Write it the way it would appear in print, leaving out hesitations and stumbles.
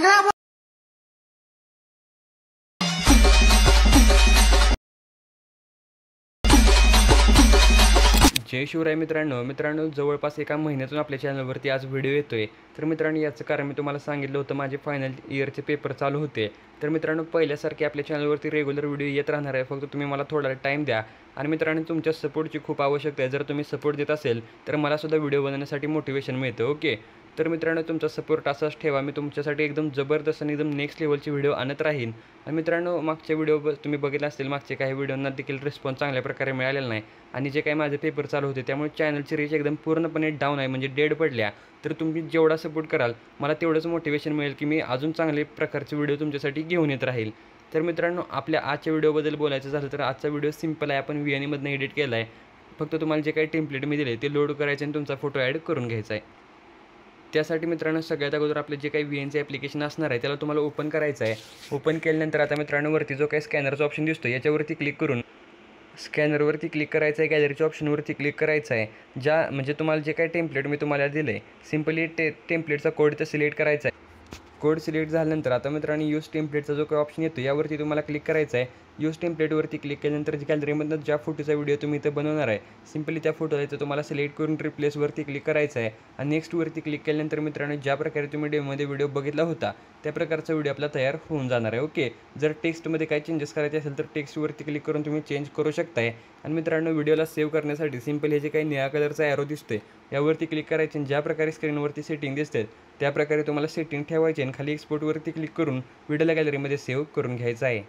जय शिवराय मित्रांनो जवळपास एका महिन्यातून आपल्या चॅनलवरती आज व्हिडिओ येतोय। तर मित्रांनो याचं कारण मी तुम्हाला सांगितलं होतं, माझे फायनल इयरचे पेपर चालू होते। तर मित्रांनो पहिल्यासारखे आपल्या चॅनलवरती रेग्युलर व्हिडिओ येत राहणार आहे, फक्त तुम्ही मला थोडा टाईम द्या। आणि मित्रांनो तुमच्या सपोर्टची खूप आवश्यकता आहे। जर तुम्ही सपोर्ट देत असेल तर मला सुद्धा व्हिडिओ बनवण्यासाठी मोटिवेशन मिळतं। ओके, तर मित्रांनो तुमचा सपोर्ट असाच ठेवा, मी तुमच्यासाठी एकदम जबरदस्त आणि एकदम नेक्स्ट लेवलचे व्हिडिओ आणत राहीन। आणि मित्रांनो मागचे व्हिडिओ तुम्ही बघितले असतील, मागचे काही व्हिडिओंना देखील रिस्पॉन्स चांगल्या प्रकारे मिळालेला नाही। आणि जे काही माझे पेपर चालू होते त्यामुळे चॅनलची रीच एकदम पूर्णपणे डाऊन आहे, म्हणजे डेड पडल्या। तर तुम्ही जेवढा सपोर्ट कराल मला तेवढंच मोटिवेशन मिळेल की मी अजून चांगले प्रकारचे व्हिडिओ तुमच्यासाठी घेऊन येत राहील। तर मित्रांनो आपल्या आजच्या व्हिडिओबद्दल बोलायचं झालं तर आजचा व्हिडिओ सिंपल आहे, आपण VN मधून एडिट केला आहे। फक्त तुम्हाला जे काही टेम्पलेट मी दिले ते लोड करायचे आणि तुमचा फोटो ॲड करून घ्यायचा आहे। त्यासाठी मित्रांनो सगळ्यात अगोदर आपले जे काही VNचे ॲप्लिकेशन असणार आहे त्याला तुम्हाला ओपन करायचं आहे। ओपन केल्यानंतर आता मित्रांनो वरती जो काही स्कॅनरचा ऑप्शन दिसतो याच्यावरती क्लिक करून स्कॅनरवरती क्लिक करायचं आहे, गॅलरीच्या ऑप्शनवरती क्लिक करायचं आहे। म्हणजे तुम्हाला जे काही टेम्पलेट मी तुम्हाला दिलं आहे सिम्पली टेम्पलेटचा कोड इथं सिलेक्ट करायचा आहे। कोड सिलेक्ट झाल्यानंतर आता मित्रांनो यूज टेम्पलेटचा जो काही ऑप्शन येतो यावरती तुम्हाला क्लिक करायचं आहे। यूज टेम्पलेटवरती क्लिक केल्यानंतर गॅलरीमधून ज्या फोटोचा व्हिडिओ तुम्ही इथं बनवणार आहे सिम्पली त्या फोटोला इथं तुम्हाला सिलेक्ट करून रिप्लेसवरती क्लिक करायचं आहे। आणि नेक्स्टवरती क्लिक केल्यानंतर मित्रांनो ज्या प्रकारे तुम्ही डेमोमध्ये व्हिडिओ बघितला होता त्या प्रकारचा व्हिडिओ आपला तयार होऊन जाणार आहे। ओके, जर टेक्स्टमध्ये काही चेंजेस करायचे असेल तर टेक्स्टवरती क्लिक करून तुम्ही चेंज करू शकताय। आणि मित्रांनो व्हिडिओला सेव्ह करण्यासाठी सिम्पल हे जे काही निळ्या कलरचा ॲरो दिसतोय यावरती क्लिक करायचे आणि ज्या प्रकारे स्क्रीनवरती सेटिंग दिसते त्या प्रकारे तुम्हाला सेटिंग ठेवायची आणि खाली एक्सपोर्टवरती क्लिक करून व्हिडिओला गॅलरीमध्ये सेव्ह करून घ्यायचा आहे।